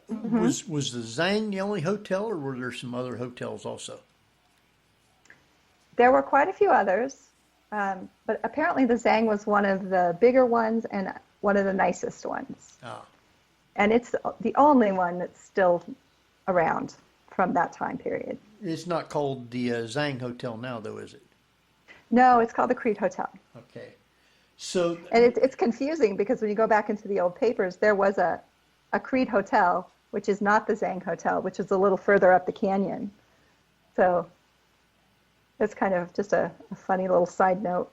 Was the Zang the only hotel, or were there some other hotels also? There were quite a few others, but apparently the Zang was one of the bigger ones and one of the nicest ones. Ah. And it's the only one that's still around from that time period. It's not called the Zang Hotel now, though, is it? No, it's called the Creede Hotel. Okay. So, And it's confusing because when you go back into the old papers, there was a Creede Hotel, which is not the Zang Hotel, which is a little further up the canyon. So it's kind of just a funny little side note.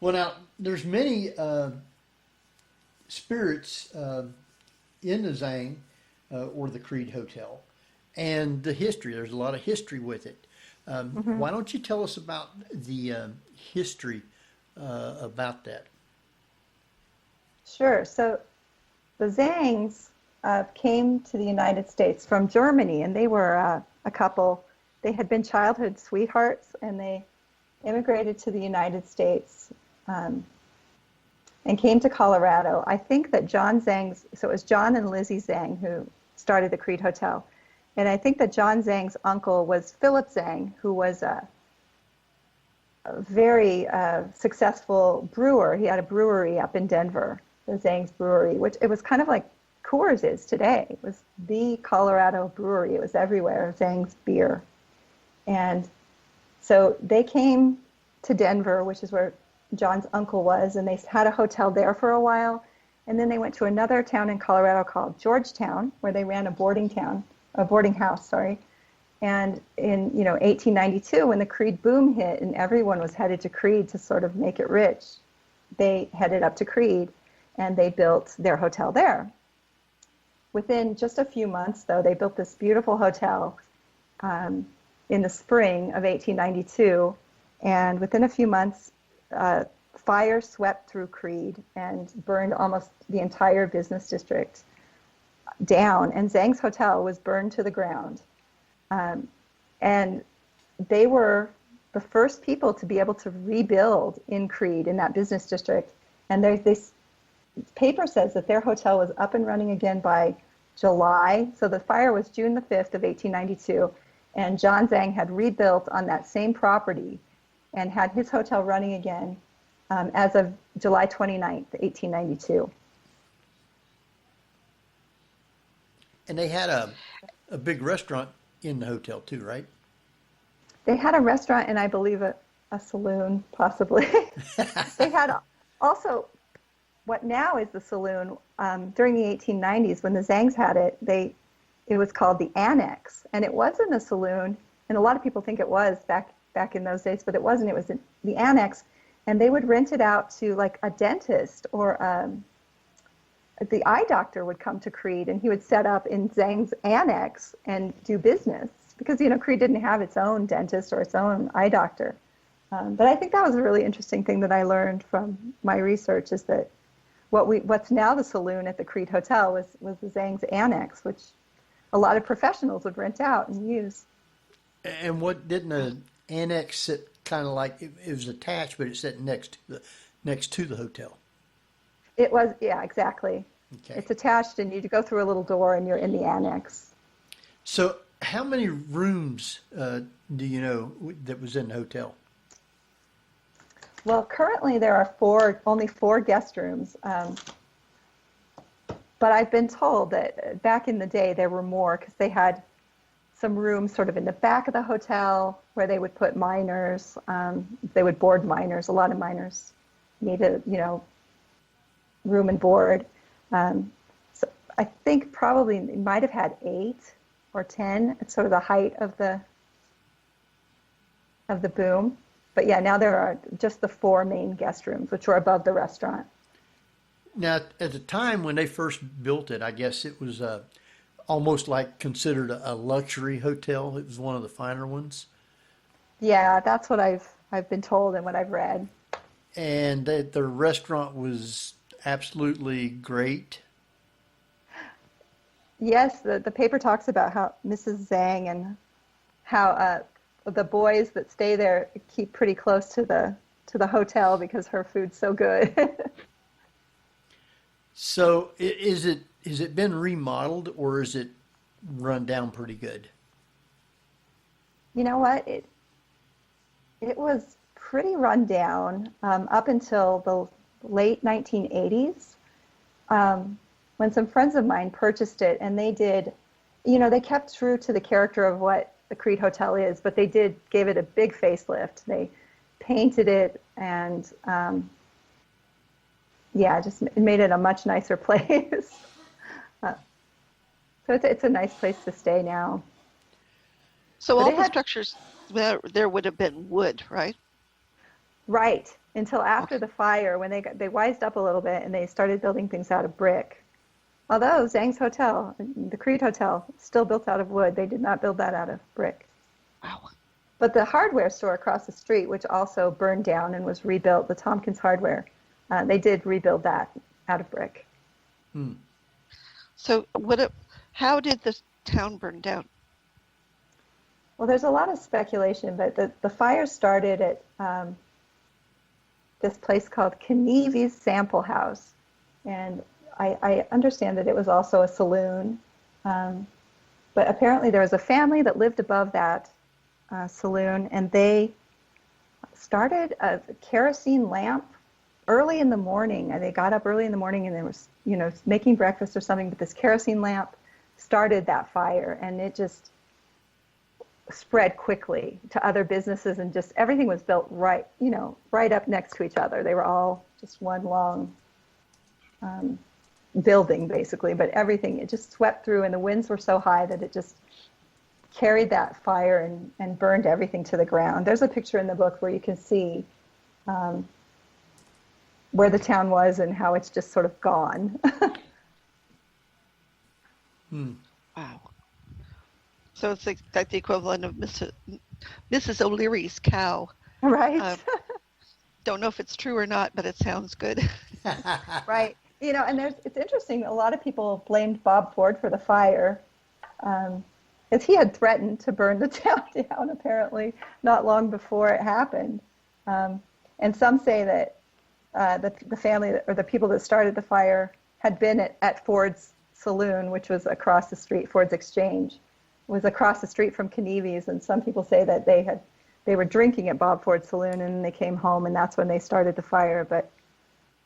well, now, there's many spirits in the Zang or the Creede Hotel, and the history. There's a lot of history with it. Why don't you tell us about the history about that? Sure. So the Zangs came to the United States from Germany, and they were a couple they had been childhood sweethearts, and they immigrated to the United States and came to Colorado. I think that John Zhang's, so it was John and Lizzie Zhang who started the Creede Hotel. And I think that John Zhang's uncle was Philip Zhang, who was a very successful brewer. He had a brewery up in Denver, the Zhang's Brewery, which it was kind of like Coors is today. It was the Colorado brewery. It was everywhere, Zhang's beer. And so they came to Denver, which is where John's uncle was, and they had a hotel there for a while. And then they went to another town in Colorado called Georgetown, where they ran a boarding house, sorry. And in 1892, when the Creede boom hit and everyone was headed to Creede to sort of make it rich, they headed up to Creede and they built their hotel there. Within just a few months, though, they built this beautiful hotel in the spring of 1892. And within a few months, fire swept through Creede and burned almost the entire business district down. And Zhang's Hotel was burned to the ground. And they were the first people to be able to rebuild in Creede, in that business district. And this paper says that their hotel was up and running again by July. So the fire was June the 5th of 1892. And John Zhang had rebuilt on that same property and had his hotel running again as of July 29th, 1892. And they had a big restaurant in the hotel too, right? They had a restaurant and I believe a saloon, possibly. They had also what now is the saloon. During the 1890s, when the Zhangs had it, it was called the Annex, and it wasn't a saloon. And a lot of people think it was back in those days, but it wasn't. It was the Annex, and they would rent it out to like a dentist or the eye doctor would come to Creede, and he would set up in Zhang's Annex and do business because Creede didn't have its own dentist or its own eye doctor. But I think that was a really interesting thing that I learned from my research is that what's now the saloon at the Creede Hotel was the Zhang's Annex, which a lot of professionals would rent out and use. And what didn't an annex sit kind of like? It was attached, but it sat next to the hotel. It was, yeah, exactly. Okay. It's attached, and you go through a little door, and you're in the annex. So, how many rooms do you know that was in the hotel? Well, currently there are only four guest rooms. But I've been told that back in the day there were more because they had some rooms sort of in the back of the hotel where they would put miners. They would board miners. A lot of miners needed, room and board. So I think probably it might have had 8 or 10. It's sort of the height of the boom. But yeah, now there are just the 4 main guest rooms, which are above the restaurant. Now, at the time when they first built it, I guess it was almost like considered a luxury hotel. It was one of the finer ones. Yeah, that's what I've been told and what I've read. And the restaurant was absolutely great. Yes, the paper talks about how Mrs. Zhang and how the boys that stay there keep pretty close to the hotel because her food's so good. So is it been remodeled or is it run down pretty good? You know what? It was pretty run down up until the late 1980s when some friends of mine purchased it, and they did, they kept true to the character of what the Creede Hotel is, but they gave it a big facelift. They painted it and just made it a much nicer place. So it's a nice place to stay now. So all the structures there would have been wood, right? Right, until after the fire when they wised up a little bit and they started building things out of brick. Although Zhang's Hotel, the Creede Hotel, still built out of wood. They did not build that out of brick. Wow. But the hardware store across the street, which also burned down and was rebuilt, the Tompkins Hardware, they did rebuild that out of brick. Hmm. So how did the town burn down? Well, there's a lot of speculation, but the fire started at this place called Kenevi's Sample House. And I understand that it was also a saloon. But apparently there was a family that lived above that saloon, and they started a kerosene lamp early in the morning. And they got up early in the morning and they were, making breakfast or something, but this kerosene lamp started that fire, and it just spread quickly to other businesses, and just everything was built right up next to each other. They were all just one long building, basically, but everything, it just swept through, and the winds were so high that it just carried that fire and burned everything to the ground. There's a picture in the book where you can see where the town was and how it's just sort of gone. Wow. So it's like the equivalent of Mrs. O'Leary's cow. Right. Don't know if it's true or not, but it sounds good. Right. And it's interesting. A lot of people blamed Bob Ford for the fire, as he had threatened to burn the town down, apparently, not long before it happened. And some say that the family or the people that started the fire had been at Ford's saloon, which was across the street. Ford's Exchange was across the street from Kenevi's, and some people say that they were drinking at Bob Ford's saloon, and they came home, and that's when they started the fire. But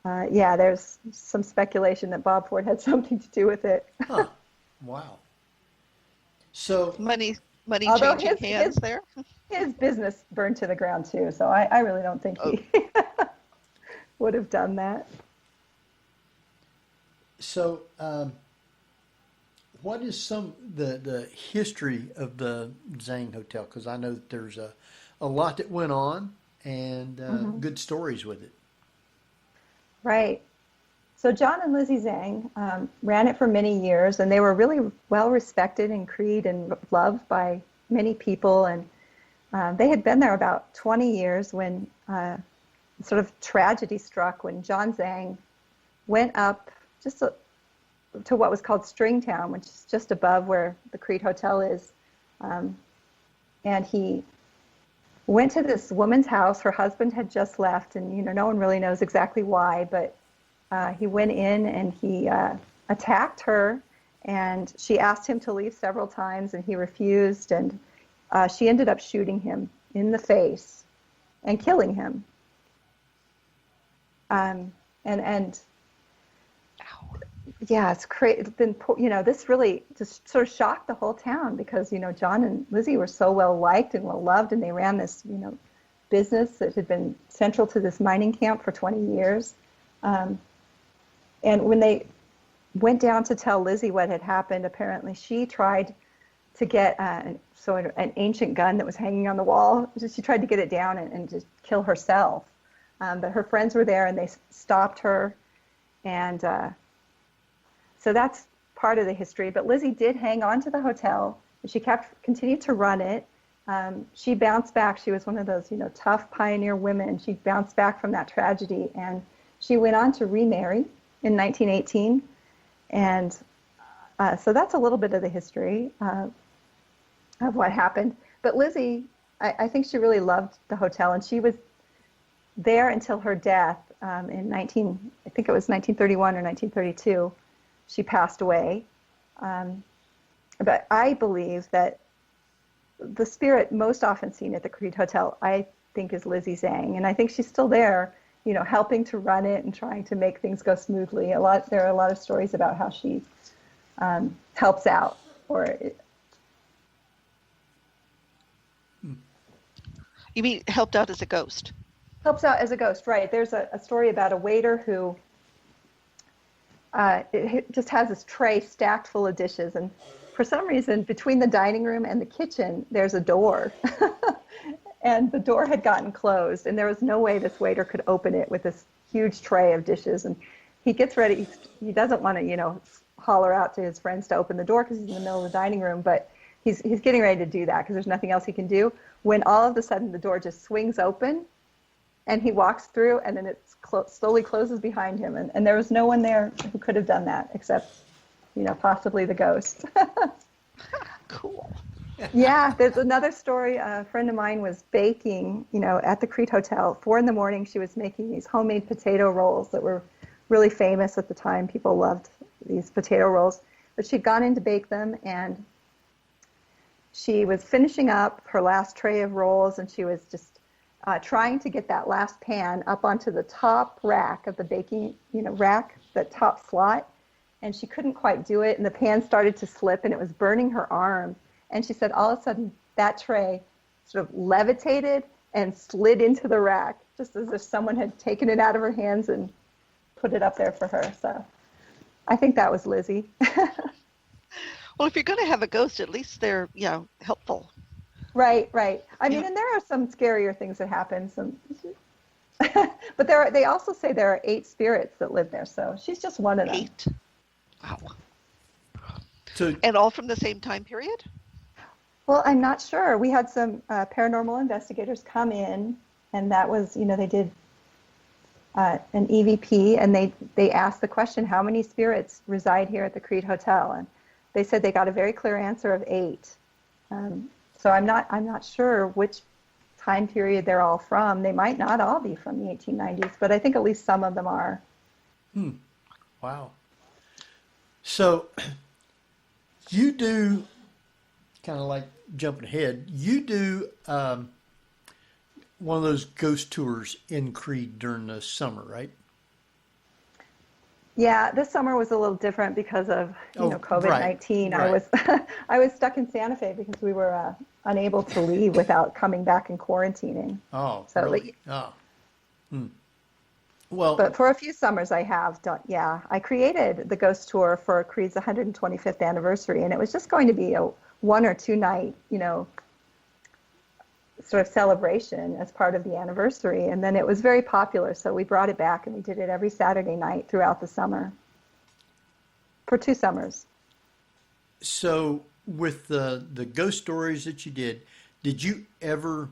there's some speculation that Bob Ford had something to do with it. Huh. Wow. So Money although changing hands there. His business burned to the ground too, so I really don't think he would have done that. So, what is the history of the Zhang Hotel? Because I know that there's a lot that went on, and good stories with it. Right. So John and Lizzie Zhang ran it for many years, and they were really well respected in Creede and loved by many people. And they had been there about 20 years when sort of tragedy struck when John Zhang went up just to what was called Stringtown, which is just above where the Creede Hotel is. And he went to this woman's house. Her husband had just left, and no one really knows exactly why, but he went in and he attacked her, and she asked him to leave several times, and he refused, and she ended up shooting him in the face and killing him. And yeah, it's crazy. This really just sort of shocked the whole town because, John and Lizzie were so well liked and well loved, and they ran this, business that had been central to this mining camp for 20 years. And when they went down to tell Lizzie what had happened, apparently she tried to get an ancient gun that was hanging on the wall. She tried to get it down and just kill herself. But her friends were there, and they stopped her. And so that's part of the history. But Lizzie did hang on to the hotel, and she continued to run it. She bounced back. She was one of those, tough pioneer women. She bounced back from that tragedy, and she went on to remarry in 1918. And so that's a little bit of the history of what happened. But Lizzie, I think she really loved the hotel, and she was there until her death in 1931 or 1932. She passed away. But I believe that the spirit most often seen at the Creede Hotel, I think, is Lizzie Zhang. And I think she's still there, helping to run it and trying to make things go smoothly. There are a lot of stories about how she helps out. You mean helped out as a ghost? Helps out as a ghost, right. There's a story about a waiter who it just has this tray stacked full of dishes, and for some reason between the dining room and the kitchen there's a door. And the door had gotten closed, and there was no way this waiter could open it with this huge tray of dishes. And he gets ready. He doesn't want to, holler out to his friends to open the door because he's in the middle of the dining room, but he's getting ready to do that because there's nothing else he can do, when all of a sudden the door just swings open, and he walks through, and then it slowly closes behind him. And there was no one there who could have done that except, possibly the ghost. Cool. Yeah, there's another story. A friend of mine was baking, at the Creede Hotel. 4 a.m, she was making these homemade potato rolls that were really famous at the time. People loved these potato rolls. But she'd gone in to bake them, and she was finishing up her last tray of rolls, and she was just trying to get that last pan up onto the top rack of the baking, rack, the top slot. And she couldn't quite do it, and the pan started to slip, and it was burning her arm. And she said all of a sudden that tray sort of levitated and slid into the rack, just as if someone had taken it out of her hands and put it up there for her. So I think that was Lizzie. Well, if you're going to have a ghost, at least they're, helpful. Right. I mean, and there are some scarier things that happen. But they also say there are 8 spirits that live there, so she's just one of them. 8. Wow. So, And all from the same time period? Well, I'm not sure. We had some paranormal investigators come in, and that was, they did an EVP, and they asked the question, how many spirits reside here at the Creede Hotel? And they said they got a very clear answer of 8. So I'm not sure which time period they're all from. They might not all be from the 1890s, but I think at least some of them are. Wow. So you do, kind of like jumping ahead, you do one of those ghost tours in Creede during the summer, right? Yeah, this summer was a little different because of COVID-19. Right. I was stuck in Santa Fe because we were unable to leave without coming back and quarantining. Oh, so, really? Well, but for a few summers I have done. Yeah, I created the ghost tour for Creed's 125th anniversary, and it was just going to be a 1 or 2 night, sort of celebration as part of the anniversary. And then it was very popular, so we brought it back, and we did it every Saturday night throughout the summer for 2 summers. So with the ghost stories that you did you ever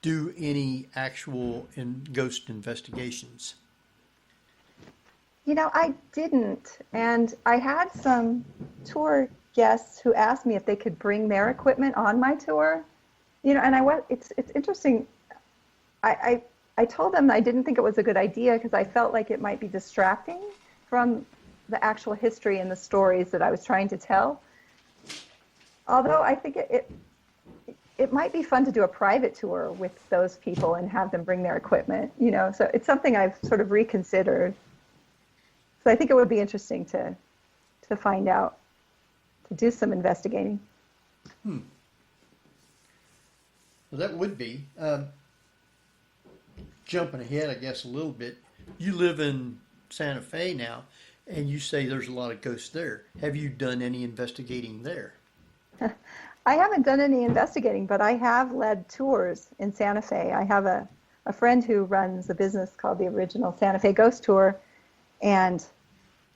do any actual ghost investigations? I didn't. And I had some tour guests who asked me if they could bring their equipment on my tour. And it's interesting. I told them I didn't think it was a good idea because I felt like it might be distracting from the actual history and the stories that I was trying to tell. Although I think it might be fun to do a private tour with those people and have them bring their equipment, so it's something I've sort of reconsidered. So I think it would be interesting to find out, to do some investigating. Well, that would be. Jumping ahead, I guess, a little bit. You live in Santa Fe now, and you say there's a lot of ghosts there. Have you done any investigating there? I haven't done any investigating, but I have led tours in Santa Fe. I have a friend who runs a business called the Original Santa Fe Ghost Tour, and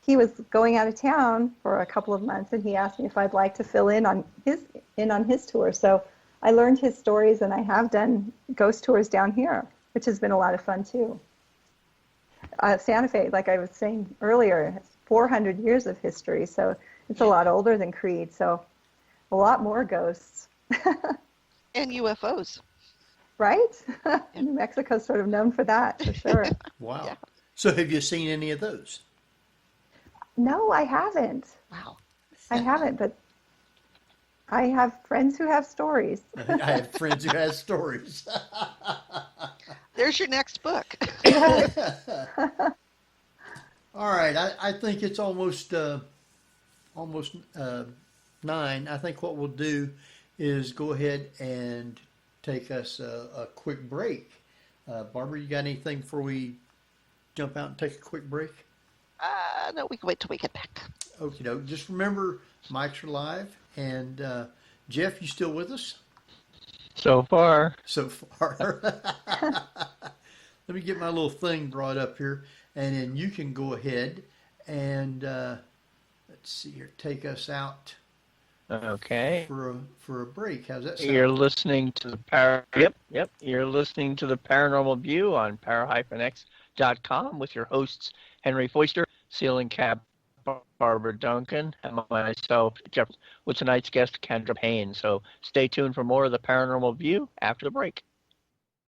he was going out of town for a couple of months, and he asked me if I'd like to fill in on his tour. So I learned his stories, and I have done ghost tours down here, which has been a lot of fun too. Santa Fe, like I was saying earlier, has 400 years of history, so it's a lot older than Creede. So a lot more ghosts. And UFOs. Right? New Mexico's sort of known for that, for sure. Wow. Yeah. So have you seen any of those? No, I haven't. Wow. I haven't, but I have friends who have stories. I have friends who have stories. There's your next book. All right. I think it's almost 9. I think what we'll do is go ahead and take us a quick break. Barbara, you got anything before we jump out and take a quick break? No, we can wait till we get back. Okie doke. Just remember, mics are live. And Jeff, you still with us? So far. So far. Let me get my little thing brought up here, and then you can go ahead and let's see here, take us out. Okay. For a break. How's that sound? You're listening to the Yep. You're listening to the Paranormal View on para-x.com with your hosts Henry Foister, ceiling cab Barbara Duncan, and myself, Jeff, with tonight's guest, Kandra Payne. So stay tuned for more of the Paranormal View after the break.